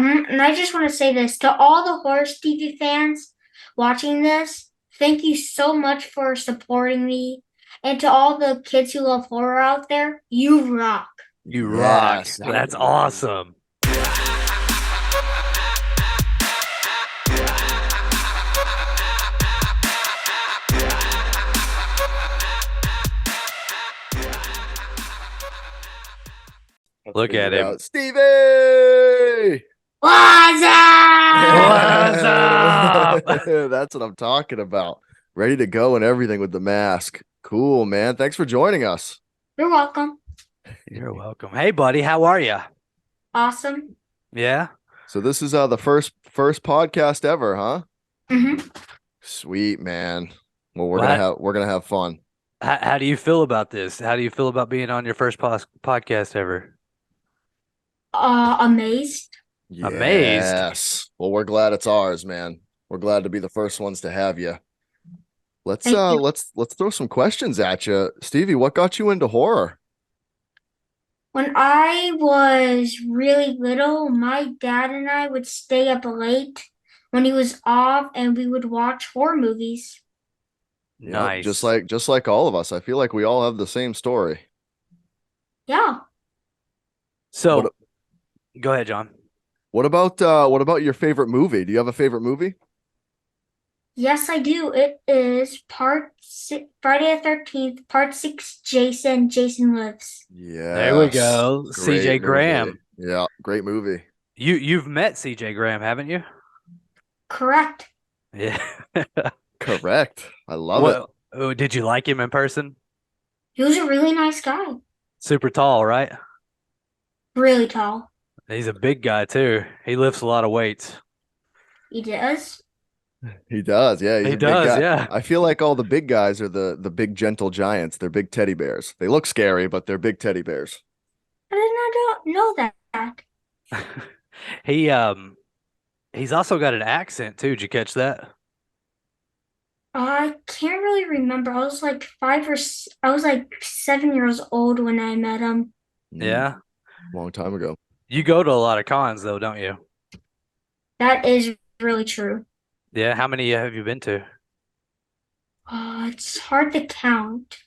And I just want to say this to all the horror Stevie fans watching this. Thank you so much for supporting me. And to all the kids who love horror out there, you rock. You rock. Yes. That's awesome. Look at him. Stevie! What's up? What's up? That's what I'm talking about. Ready to go and everything with the mask. Cool, man. Thanks for joining us. You're welcome. You're welcome. Hey, buddy. How are you? Awesome. Yeah. So this is the first podcast ever, huh? Mm-hmm. Sweet, man. Well, we're gonna have fun. How do you feel about this? How do you feel about being on your first podcast ever? Amazed. Amazed. Yes. Well, we're glad it's ours, man. We're glad to be the first ones to have you. Let's Thank you. let's throw some questions at you. Stevie, what got you into horror? When I was really little, my dad and I would stay up late when he was off, and we would watch horror movies. Yep, Nice. just like all of us. I feel like we all have the same story. Yeah. So, What- go ahead, John. What about your favorite movie? Do you have a favorite movie? Yes, I do. It is part six, Friday the 13th, part 6, Jason Lives. Yeah. There we go. Great CJ Graham. movie. Yeah, great movie. You've met CJ Graham, haven't you? Correct. Yeah. Correct. I love it. Oh, did you like him in person? He was a really nice guy. Super tall, right? Really tall. He's a big guy too. He lifts a lot of weights. He does. He does. Yeah, he's He a big does, guy. yeah. I feel like all the big guys are the big gentle giants. They're big teddy bears. They look scary, but they're big teddy bears. I did not know that. He's also got an accent too. Did you catch that? I can't really remember. I was like 7 years old when I met him. Yeah. Long time ago. You go to a lot of cons though, don't you? That is really true. Yeah. How many have you been to? It's hard to count.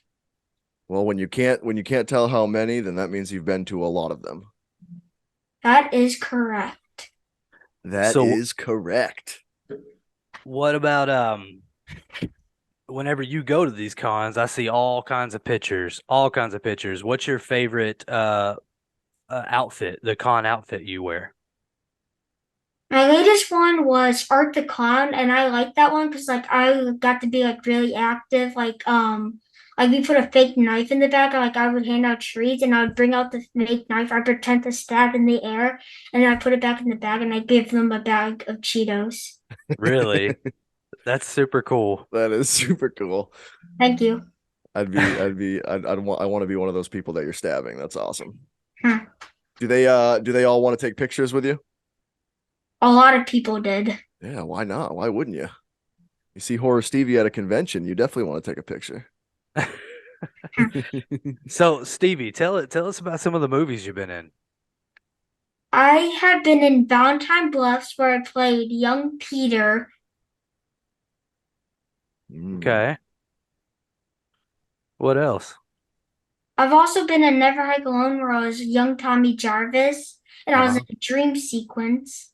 Well, when you can't tell how many, then that means you've been to a lot of them. That is correct. That is correct. What about whenever you go to these cons, I see all kinds of pictures. What's your favorite outfit, the con outfit you wear? My latest one was Art the Clown, and I like that one because I got to be really active. We put a fake knife in the bag. I would hand out treats, and I would bring out the fake knife. I pretend to stab in the air, and then I put it back in the bag, and I give them a bag of Cheetos. Really? That's super cool. That is super cool. Thank you. I want to be one of those people that you're stabbing. That's awesome. Huh. Do they all want to take pictures with you? A lot of people did. Yeah, why not? Why wouldn't you? You see Horror Stevie at a convention, you definitely want to take a picture. So, Stevie, tell us about some of the movies you've been in. I have been in Valentine Bluffs, where I played young Peter. Okay. What else? I've also been in Never Hike Alone, where I was young Tommy Jarvis, and I was in a dream sequence.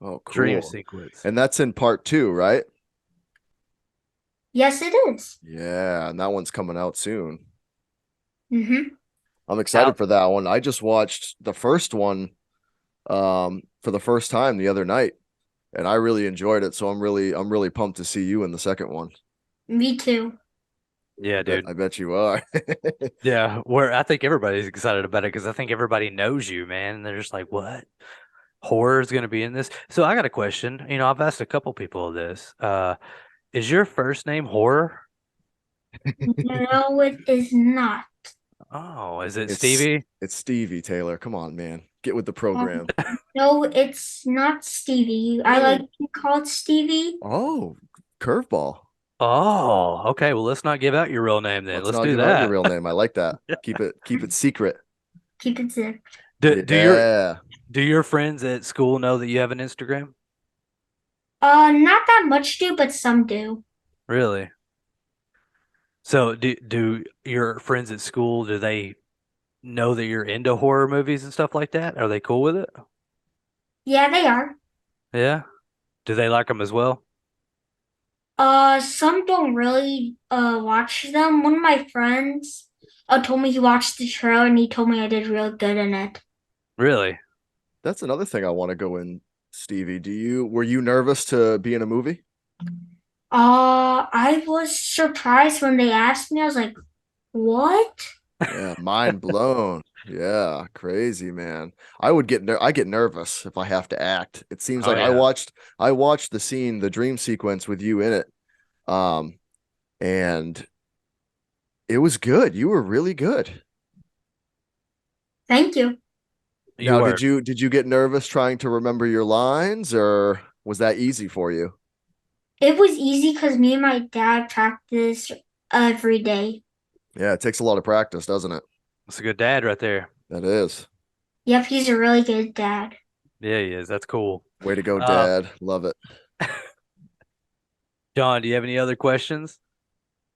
Oh, cool. Dream sequence. And that's in part 2, right? Yes, it is. Yeah, and that one's coming out soon. Mm-hmm. I'm excited for that one. I just watched the first one for the first time the other night, and I really enjoyed it. So I'm really pumped to see you in the second one. Me too. Yeah, dude. I bet you are. Yeah, I think everybody's excited about it because I think everybody knows you, man. And they're just like, what? Horror is going to be in this? So I got a question. I've asked a couple people this. Is your first name Horror? No, it is not. Oh, is it Stevie? It's Stevie, Taylor. Come on, man. Get with the program. No, it's not Stevie. I like to be called Stevie. Oh, curveball. Oh, okay. Well, let's not give out your real name then. Let's not do give out that. your real name. I like that. Keep it secret. Keep it zipped. Do Do your friends at school know that you have an Instagram? Not that much do, but some do. Really? So do your friends at school, do they know that you're into horror movies and stuff like that? Are they cool with it? Yeah, they are. Yeah. Do they like them as well? Some don't really watch them. One of my friends told me he watched the trailer and he told me I did real good in it. Really? That's another thing I want to go in, Stevie. Were you nervous to be in a movie? I was surprised when they asked me. I was like, what? Yeah, mind blown. Yeah, crazy, man. I get nervous if I have to act. It seems Oh like yeah. I watched the scene, the dream sequence with you in it. Um, and it was good. You were really good. Thank you. You Now, were. did you get nervous trying to remember your lines, or was that easy for you? It was easy because me and my dad practice every day. Yeah, it takes a lot of practice, doesn't it? That's a good dad right there. That is. Yep, he's a really good dad. Yeah, he is. That's cool. Way to go, Uh, Dad. Love it. John, do you have any other questions?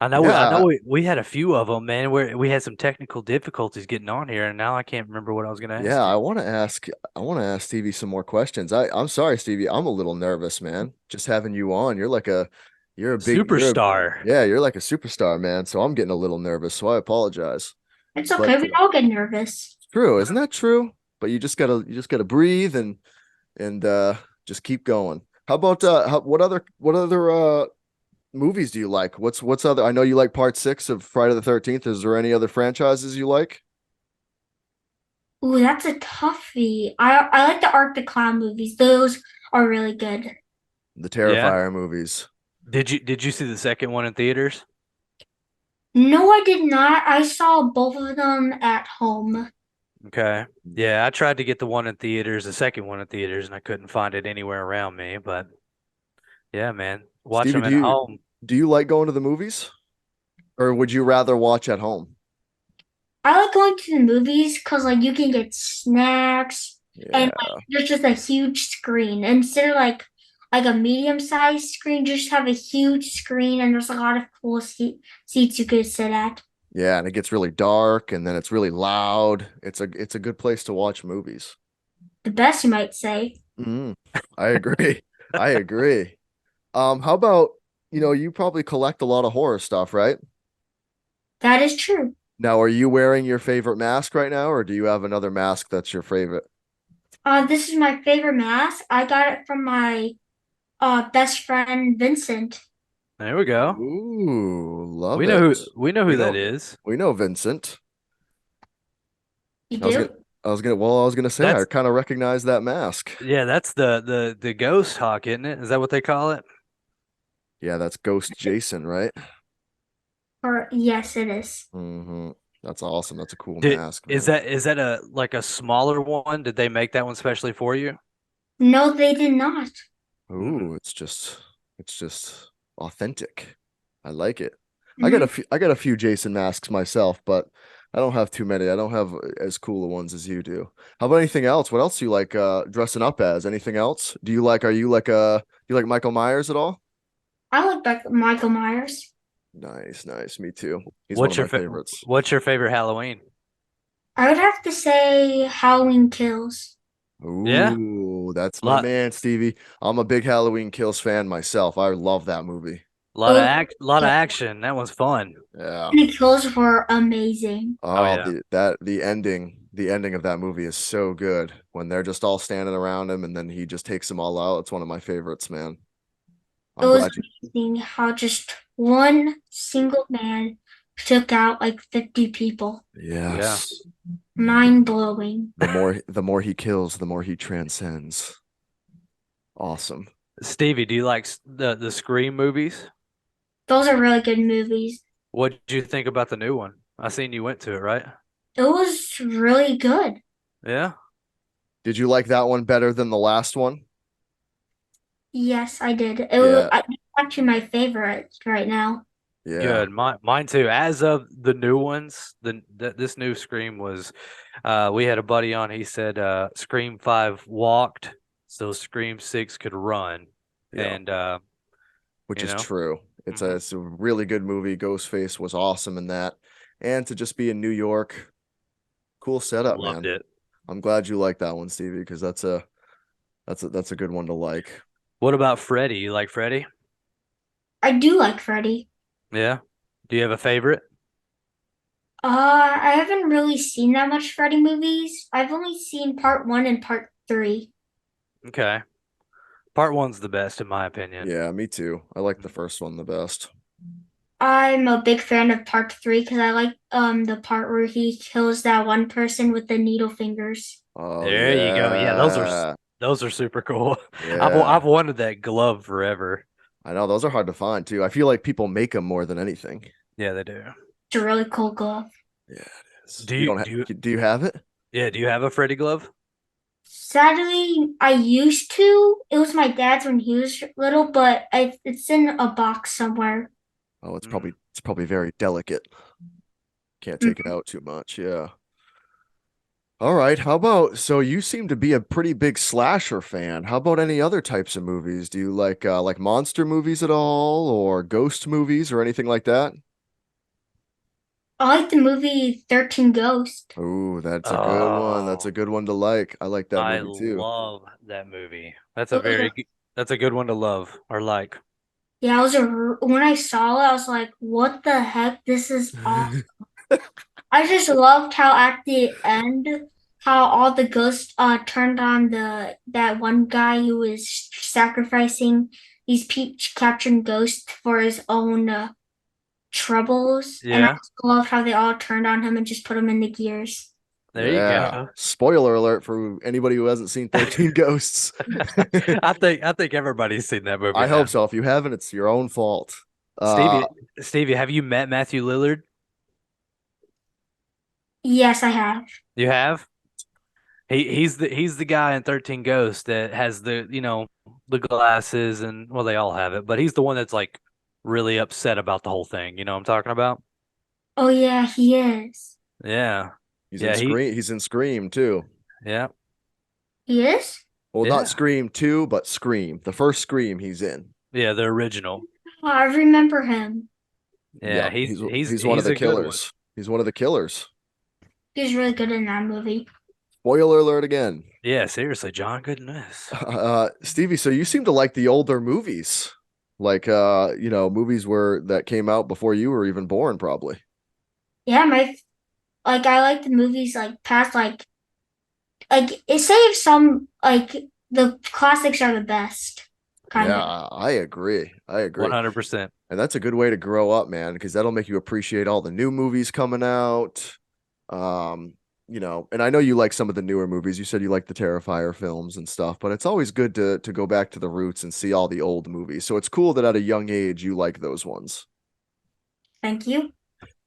I know Yeah, we had a few of them, man. We had some technical difficulties getting on here, and now I can't remember what I was going to yeah, ask you. I want to ask Stevie some more questions. I'm sorry, Stevie. I'm a little nervous, man. Just having you on. Superstar. You're like a superstar, man. So I'm getting a little nervous. So I apologize. It's okay. But We all get nervous. true, isn't that true? But you just gotta breathe and just keep going. How about what other movies do you like? What's other? I know you like Part 6 of Friday the 13th. Is there any other franchises you like? Ooh, that's a toughie. I like the Art the Clown movies. Those are really good. The Yeah. Terrifier movies. Did you see the second one in theaters? No, I did not. I saw both of them at home. Okay. Yeah, I tried to get the one in theaters, the second one in theaters, and I couldn't find it anywhere around me. But yeah, man, watch Stevie, them at home. do you like going to the movies, or would you rather watch at home? I like going to the movies because like you can get snacks and like Yeah, there's just a huge screen instead of like a medium-sized screen. Just have a huge screen and there's a lot of cool seats you could sit at. yeah, and it gets really dark, and then it's really loud. It's a good place to watch movies. The best, you might say. Mm, I agree. I agree. How about, you probably collect a lot of horror stuff, right? That is true. Now, are you wearing your favorite mask right now, or do you have another mask that's your favorite? This is my favorite mask. I got it from my best friend Vincent. There we go. Ooh, love it. We know We who that know is. we know Vincent. You I was do? gonna I was gonna say I That's kind of recognize that mask. yeah, that's the ghost hawk, isn't it? Is that what they call it? Yeah, that's Ghost Jason, right? Or yes, it is. Mm-hmm. That's awesome. That's a cool Did mask, man. is that a like a smaller one? Did they make that one specially for you? No, they did not. Mm, Ooh, it's just authentic. I like it. Mhm. I got a few Jason masks myself, but I don't have too many. I don't have as cool a ones as you do. How about anything else? What else do you like dressing up as? Anything else? Are you like do you like Michael Myers at all? I like Michael Myers. Nice, nice. Me too. He's one of my favorites. What's your favorite Halloween? I would have to say Halloween Kills. Yeah, Ooh, that's my lot man, Stevie. I'm a big Halloween Kills fan myself. I love that movie. Those lot of action. That was fun. Yeah. the kills were amazing. Oh Oh, yeah. the ending of that movie is so good when they're just all standing around him and then he just takes them all out. It's one of my favorites, man. It I'm was glad you. amazing how just one single man took out like 50 people. Yeah. Yes. Mind blowing. The more he kills, the more he transcends. Awesome. Stevie, do you like the Scream movies? Those are really good movies. What did you think about the new one? I seen you went to it, right? It was really good. Yeah. Did you like that one better than the last one? Yes, I did. Yeah. It's actually my favorite right now. Yeah. Good. Mine too. As of the new ones, this new Scream was we had a buddy on, he said Scream 5 walked so Scream 6 could run. Yeah. And Which you is know. true. Hmm. It's a really good movie. Ghostface was awesome in that. And to just be in New York, cool setup, Loved man. it. I'm glad you like that one, Stevie, because that's a good one to like. What about Freddy? You like Freddy? I do like Freddy. Yeah. Do you have a favorite? I haven't really seen that much Freddy movies. I've only seen part one and part three. Okay. Part one's the best in my opinion. Yeah, me too. I like the first one the best. I'm a big fan of part three because I like the part where he kills that one person with the needle fingers. Oh There you go. Yeah, yeah. those are super cool. I've Yeah. wanted that glove forever. I know those are hard to find too. I feel like people make them more than anything. Yeah, they do. It's a really cool glove. Yeah, it is. Do You you don't do you have, do you have it? yeah, do you have a Freddy glove? Sadly, I used to. It was my dad's when he was little, but it's in a box somewhere. Oh, Mm. it's probably very delicate. Can't take it out too much. Yeah. All right. How about so you seem to be a pretty big slasher fan. How about any other types of movies? Do you like monster movies at all or ghost movies or anything like that? I like the movie 13 Ghosts. Oh, that's a good one. That's a Oh, good one to like. I like that I movie too. love that movie. It was a, That's a good one to love or like. yeah, it was when I saw it, I was like, what the heck? This is awesome. I just loved how at the end, how all the ghosts turned on that one guy who was sacrificing these peach capturing ghosts for his own troubles, and I Yeah, just love how they all turned on him and just put him in the gears. there you Yeah. go. Spoiler alert for anybody who hasn't seen 13 Ghosts. I think everybody's seen that movie I hope now. so. If you haven't, it's your own fault. Uh, Stevie, have you met Matthew Lillard? Yes, I have. You have? He's the guy in 13 Ghosts that has the, you know, the glasses and well they all have it, but he's the one that's like really upset about the whole thing. You know what I'm talking about? Oh yeah, he is. Yeah. he's in Yeah, Scream. He's in Scream too. yeah. He is? Well, not Yeah. Scream 2, but Scream. The first Scream he's in. Yeah, the original. Oh, I remember him. Yeah, Yep. He's one of he's the a good one. killers. He's one of the killers. He was really good in that movie. Spoiler alert again. Yeah, seriously, John, goodness. Stevie, so you seem to like the older movies. Like movies where that came out before you were even born, probably. Yeah, I like the movies like past like it saves some like the classics are the best, kind Yeah, of. I agree. I agree. 100%. And that's a good way to grow up, man, because that'll make you appreciate all the new movies coming out. Um, and I know you like some of the newer movies. You said you like the Terrifier films and stuff, but it's always good to go back to the roots and see all the old movies. So it's cool that at a young age you like those ones. Thank you.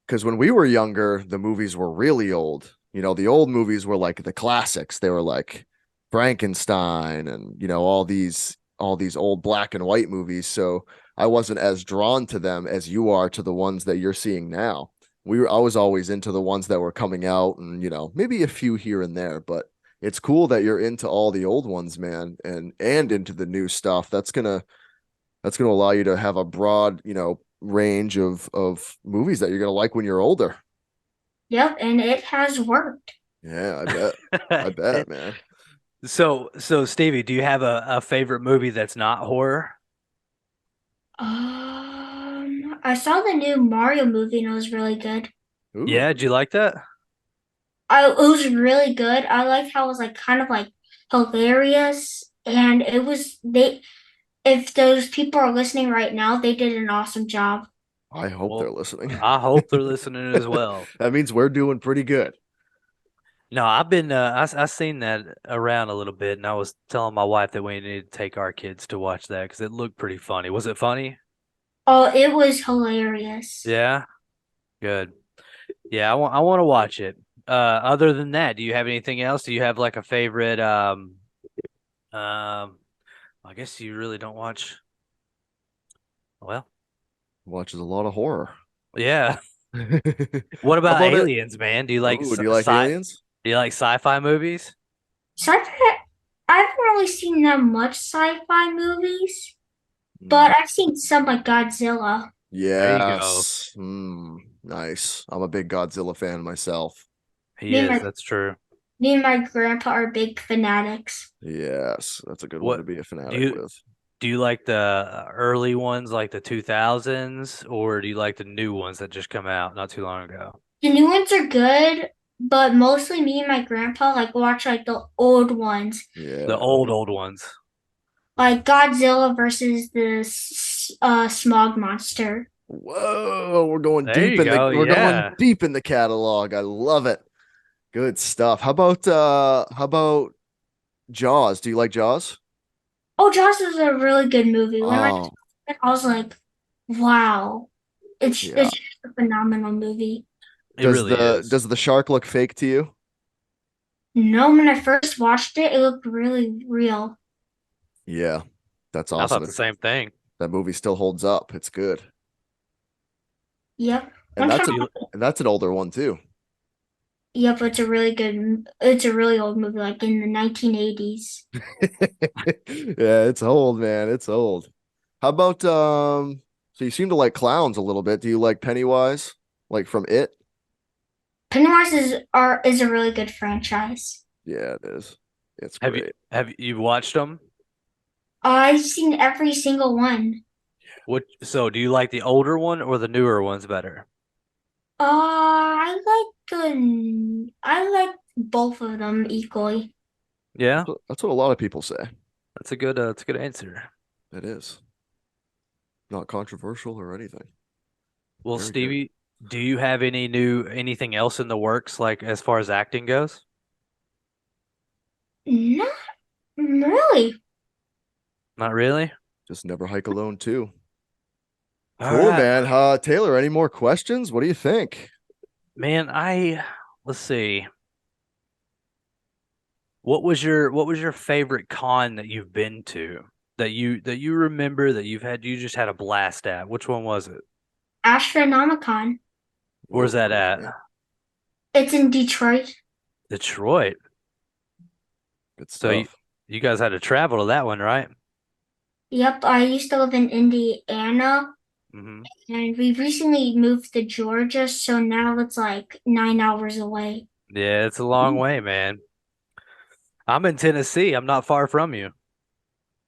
Because when we were younger, the movies were really old. The old movies were like the classics. They were like Frankenstein and all these old black and white movies. So I wasn't as drawn to them as you are to the ones that you're seeing now. I was always into the ones that were coming out and maybe a few here and there, but it's cool that you're into all the old ones, man, and into the new stuff. That's gonna allow you to have a broad, range of movies that you're gonna like when you're older. Yep, and it has worked. Yeah, I bet. I bet, man. So Stevie, do you have a favorite movie that's not horror? I saw the new Mario movie and it was really good. Ooh, Yeah, did you like that? It was really good. I liked how it was like kind of like hilarious, and it was they. If those people are listening right now, they did an awesome job. I hope they're Well, listening. I hope they're listening as well. That means we're doing pretty good. No, I've been I seen that around a little bit, and I was telling my wife that we need to take our kids to watch that because it looked pretty funny. Was it funny? Oh, it was hilarious. Yeah, good. Yeah, I want to watch it. Other than that, do you have anything else? Do you have like a favorite? I guess you really don't watch. Well, Watches a lot of horror. Yeah. How What about about it? aliens, man? Do you like Ooh, do you like aliens? do you like sci-fi movies? Sci-fi, I haven't really seen that much sci-fi movies, Hmm. but I've seen some like Godzilla. There you go. Yes. Nice. I'm a big Godzilla fan myself. He Me and is, my that's true. me and my grandpa are big fanatics. Yes, that's a good one to What be a do fanatic you with. do you like the early ones like the 2000s or do you like the new ones that just come out not too long ago? The new ones are good, but mostly me and my grandpa like watch like the old ones, The Yeah. old ones. like Godzilla versus the smog monster. Whoa, we're going There deep you in the go. we're going Yeah. deep in the catalog. I love it. Good stuff. How about Jaws? Do you like Jaws? Oh, Jaws is a really good movie. When Oh, I was like, wow, yeah. it's just a phenomenal movie. It really is. Does the shark look fake to you? No, when I first watched it, it looked really real. Yeah. That's I awesome. thought the same thing. That movie still holds up. It's good. Yep. And One time, You that's an older one too. yep, it's a really good. It's a really old movie, like in the 1980s. Yeah, it's old, man. It's old. How about so you seem to like clowns a little bit. Do you like Pennywise? Like from It? Pennywise is a really good franchise. Yeah, it is. It's great. have you watched them? I've seen every single one. What so do you like the older one or the newer ones better? I like both of them equally. Yeah, That's what a lot of people say. that's a good answer. It is not controversial or anything. Well, Very good. Stevie, do you have anything else in the works like as far as acting goes? Not really. Not really. Just never hike alone too. All Cool, right, man. Taylor, any more questions? What do you think? man. Let's see. What was your favorite con that you've been to that you remember that you just had a blast at? Which one was it? Astronomicon. Where's Whoa, that at? okay. It's in Detroit. Detroit. Good So stuff. you guys had to travel to that one, right? Yep, I used to live in Indiana Hmm. and we recently moved to Georgia, so now it's like 9 hours away. Yeah, it's a long way, man. I'm in Tennessee. I'm not far from you.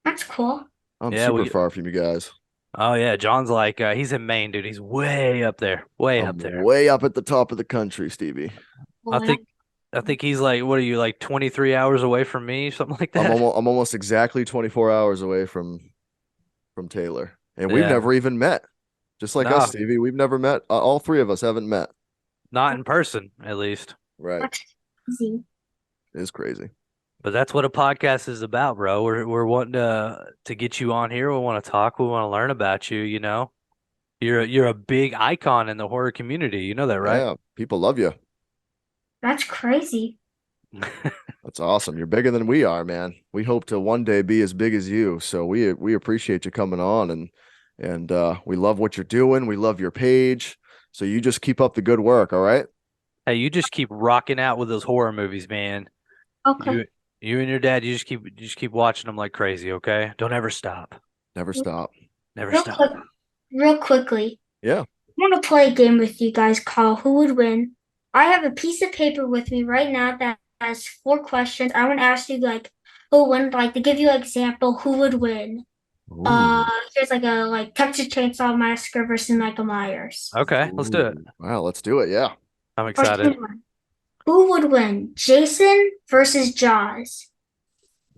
That's cool. I'm Yeah, super we. far from you guys. Oh yeah, John's like he's in Maine, dude. He's way up there, way I'm up there. way up at the top of the country, Stevie. I Boy, think I think he's like, what are you like 23 hours away from me, something like I'm that? almost exactly 24 hours away from Taylor. And we've Yeah. never even met. Just like us, No, Stevie. We've never met. All three of us haven't met. not in person, at least. Right. that's easy. It is crazy. But that's what a podcast is about, bro. We're wanting to get you on here. We want to talk. We want to learn about you, you know. You're a big icon in the horror community. You know that, right? Yeah, people love you. That's crazy. That's awesome. You're bigger than we are, man. We hope to one day be as big as you. So we appreciate you coming on and we love what you're doing. We love your page. So you just keep up the good work, all right? Hey, you just keep rocking out with those horror movies, man. Okay. You you and your dad, you just keep watching them like crazy, okay? Don't ever stop. Never stop. Never Real stop. quick, real quickly. Yeah. I want to play a game with you guys called Who Would Win? I have a piece of paper with me right now that has 4 questions. I want to ask you like who would win, like to give you an example, who would win? Ooh. Here's like a Texas Chainsaw Massacre versus Michael Myers. Okay, let's do it. Ooh. Wow, let's do it. Yeah. I'm Question excited. one. Who would win? Jason versus Jaws.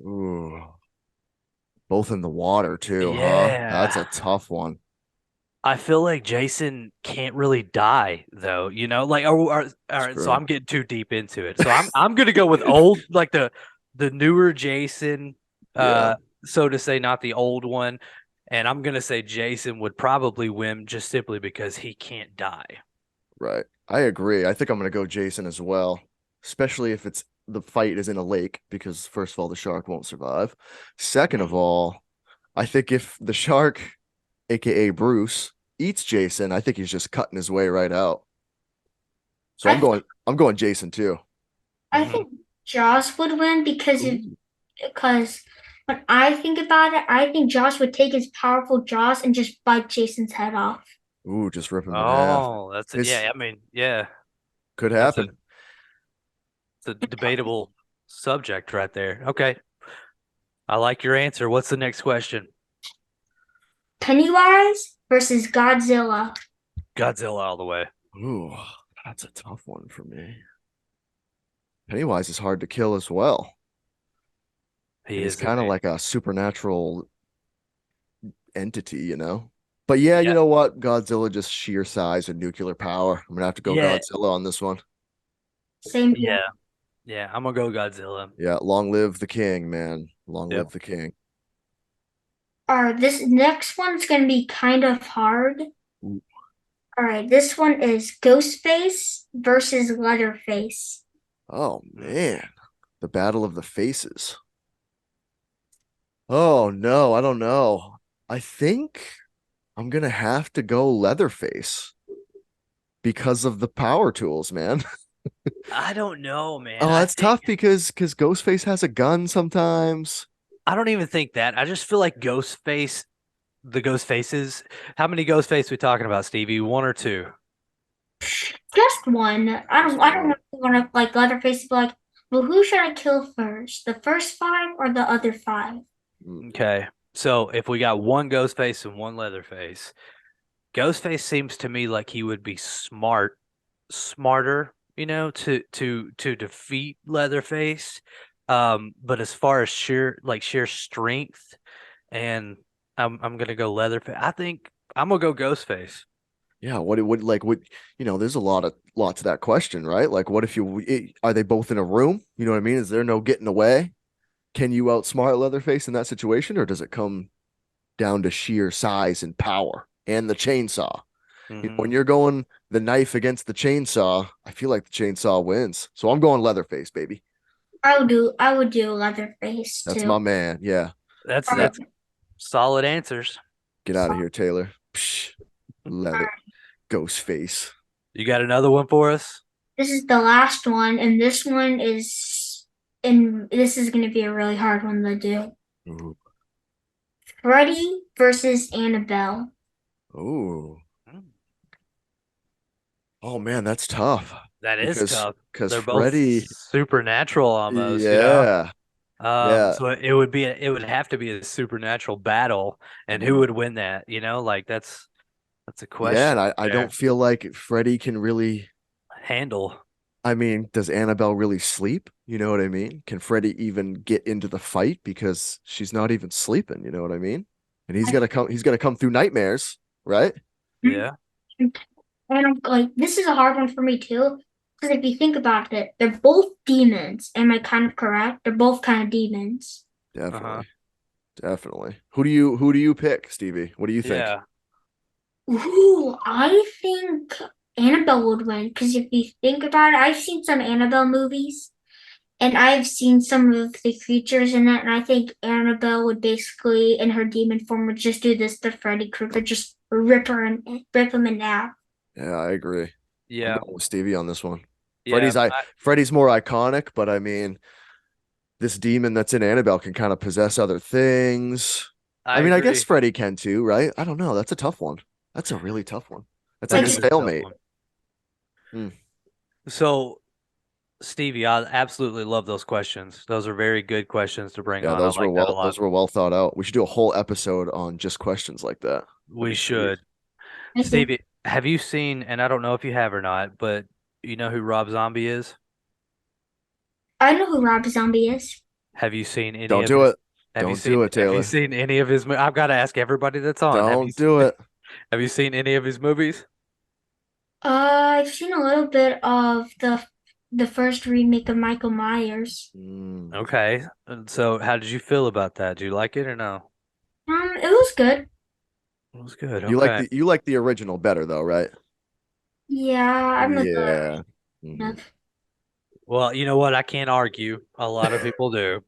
Ooh. Both in the water too, huh? That's a Yeah. tough one. I feel like Jason can't really die though, you know? Like all It's right, so true. I'm getting too deep into it. So I'm gonna go with old like the newer Jason, Yeah, so to say, not the old one. And I'm gonna say Jason would probably win just simply because he can't die. right. I agree. I think I'm gonna go Jason as well, especially if it's the fight is in a lake, because first of all, the shark won't survive. Second of Mhm. all, I think if the shark, aka Bruce, eats Jason, I think he's just cutting his way right out. So I th- I'm going Jason too. I Mhm. think Josh would win Ooh, because when I think about it, I think Josh would take his powerful jaws and just bite Jason's head off. ooh, just rip him in half. Oh, that's it. His Yeah, I mean, yeah, could that's happen. it's a debatable subject right there. Okay, I like your answer. What's the next question? Pennywise versus Godzilla. Godzilla all the way. Ooh, that's a tough one for me. Pennywise is hard to kill as well. He And he's is kind of indeed. like a supernatural entity, you know? But yeah, you Yeah, know what? Godzilla just sheer size and nuclear power. I'm gonna have to go yeah, Godzilla on this one. Same here. yeah, yeah. I'm gonna go Godzilla. Yeah, long live the king, man. Long Yep. live the king. All right, this next one's gonna be kind of hard. Ooh. All right, this one is Ghostface versus Leatherface. Oh Mm. man, the battle of the faces. Oh no, I don't know. I think I'm gonna have to go Leatherface because of the power tools, man. I don't know, man. Oh, that's tough because Ghostface has a gun sometimes. I don't even think that. I just feel like Ghostface, the Ghost Faces. How many Ghost Face we talking about, Stevie? One or two? Just one. Just I don't know one. if you want to like Leatherface to be like, well, who should I kill first? The first five or the other five? Mm. Okay. So if we got one Ghost Face and one Leatherface, Ghostface seems to me like he would be smarter, to defeat Leatherface. But as far as sheer strength, and I'm gonna go Leatherface. I think I'm gonna go Ghostface. Yeah, what it would like would there's a lot to that question, right? Like what if are they both in a room? You know what I mean? Is there no getting away? Can you outsmart Leatherface in that situation, or does it come down to sheer size and power and the chainsaw? Hmm. When you're going the knife against the chainsaw, I feel like the chainsaw wins. So I'm going Leatherface, baby. I would do Leatherface That's too. my man. Yeah. That's All right, that's solid answers. Get out of here, Taylor. Psh, leather. Ghost face. You got another one for us? this is the last one, and this is gonna be a really hard one to do. Ooh. Freddy versus Annabelle. Ooh. Mm, Oh man, that's tough. that is Because tough. because They're both Freddy, supernatural almost. yeah, yeah, So it would have to be a supernatural battle, and who mm, would win that? Like that's a yeah, question and I don't there. feel like Freddy can really. Handle. I mean, does Annabelle really sleep? You know what I mean? Can Freddy even get into the fight because she's not even sleeping? You know what I mean? And he's I gonna come. He's gonna come through nightmares, right? Yeah, And I'm like, this is a hard one for me too. Because if you think about it, they're both demons. Am I kind of correct? They're both kind of demons. uh-huh. Definitely, definitely. Who do you pick, Stevie? What do you think? Yeah, Ooh, I think Annabelle would win. Because if you think about it, I've seen some Annabelle movies. And I've seen some of the creatures in it. And I think Annabelle would basically, in her demon form, would just do this to Freddy Krueger, just rip him in half. Yeah, I agree. I'm yeah, going with Stevie on this one. yeah. Freddy's more iconic, but I mean, this demon that's in Annabelle can kind of possess other things. I I mean, I guess agree. Freddy can too, right? I don't know. That's a tough one. That's a really tough one. That's That like a Like, is a tough stalemate. one. Hmm. So, Stevie, I absolutely love those questions. Those are very good questions to bring Yeah, on. I like that a lot. those were well thought out. We should do a whole episode on just questions like that. That'd We be sweet. should. I think Stevie, have you seen, and I don't know if you have or not, but you know who Rob Zombie is? I know who Rob Zombie is. Have you seen any Don't of do his it. Don't do it, have you Taylor. seen any of his I've got to ask everybody that's on. Don't do it. Have you seen any of his movies? I've seen a little bit of the first remake of Michael Myers. Mm. Okay. And so how did you feel about that? Do you like it or no? It was good. It was good. You Okay. like the original better though, right? Yeah, I'm a Yeah. fan Mhm. of. Well, you know what? I can't argue. A lot of people do.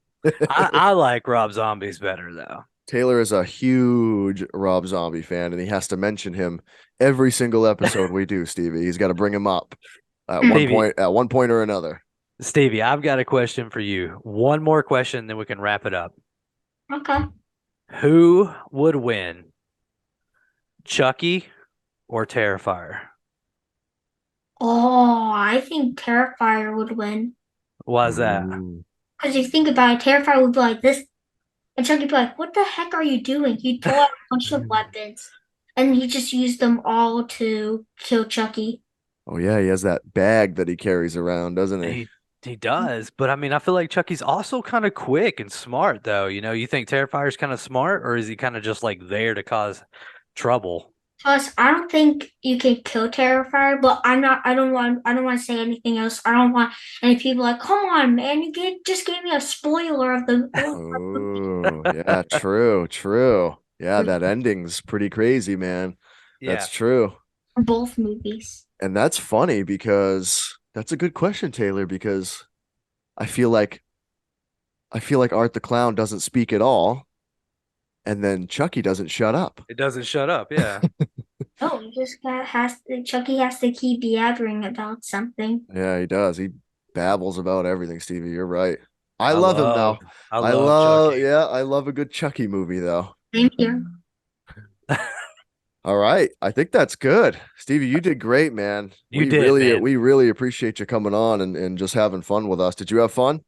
I like Rob Zombies better though. Taylor is a huge Rob Zombie fan, and he has to mention him every single episode we do, Stevie. He's got to bring him up Stevie, at one point or another. Stevie, I've got a question for you. One more question, then we can wrap it up. Okay. Who would win, Chucky or Terrifier? Oh, I think Terrifier would win. Why is that? Ooh. Because if you think about it, Terrifier would be like this, and Chucky would be like, "What the heck are you doing?" He'd pull out a bunch of weapons, and he just used them all to kill Chucky. Oh yeah, he has that bag that he carries around, doesn't he? He does, but I mean, I feel like Chucky's also kind of quick and smart, though. You think Terrifier's kind of smart, or is he kind of just like there to cause trouble? Plus, I don't think you can kill Terrifier, but I'm not. I don't want to say anything else. I don't want any people like, come on, man, just gave me a spoiler of the. Oh yeah, true, true. Yeah, that ending's pretty crazy, man. That's Yeah, true. Both movies. And that's funny because that's a good question, Taylor, because I feel like Art the Clown doesn't speak at all, and then Chucky doesn't shut up. it doesn't shut up. Yeah, Oh, he just Chucky has to keep yabbering about something. Yeah, he does. He babbles about everything, Stevie. You're right. I I love him love, though. I love Chucky. I love a good Chucky movie though. Thank you. All right. I think that's good. Stevie, you did great, man. You did, man. We really appreciate you coming on and just having fun with us. Did you have fun?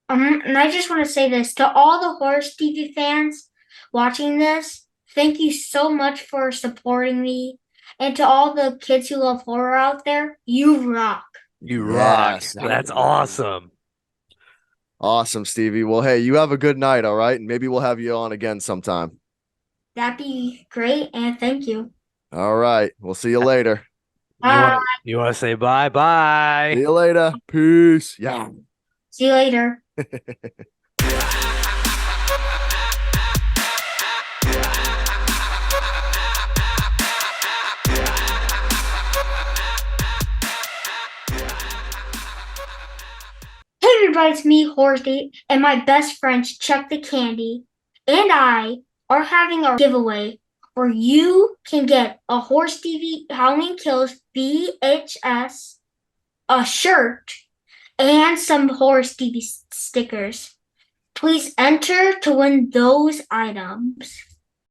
And I just want to say this to all the horror TV fans watching this. Thank you so much for supporting me, and to all the kids who love horror out there, you rock. You rock. Yes. That's awesome. Awesome, Stevie. Well, hey, you have a good night, all right? And maybe we'll have you on again sometime. That'd be great, and thank you. All right. We'll see you later. You Bye. want you want to say bye bye? See you later. Peace. Yeah. See you later. Hey everybody, it's me, Horsey, and my best friends, Check the Candy, and I are having a giveaway where you can get a Horse TV Halloween Kills VHS, a shirt, and some Horse TV stickers. Please enter to win those items.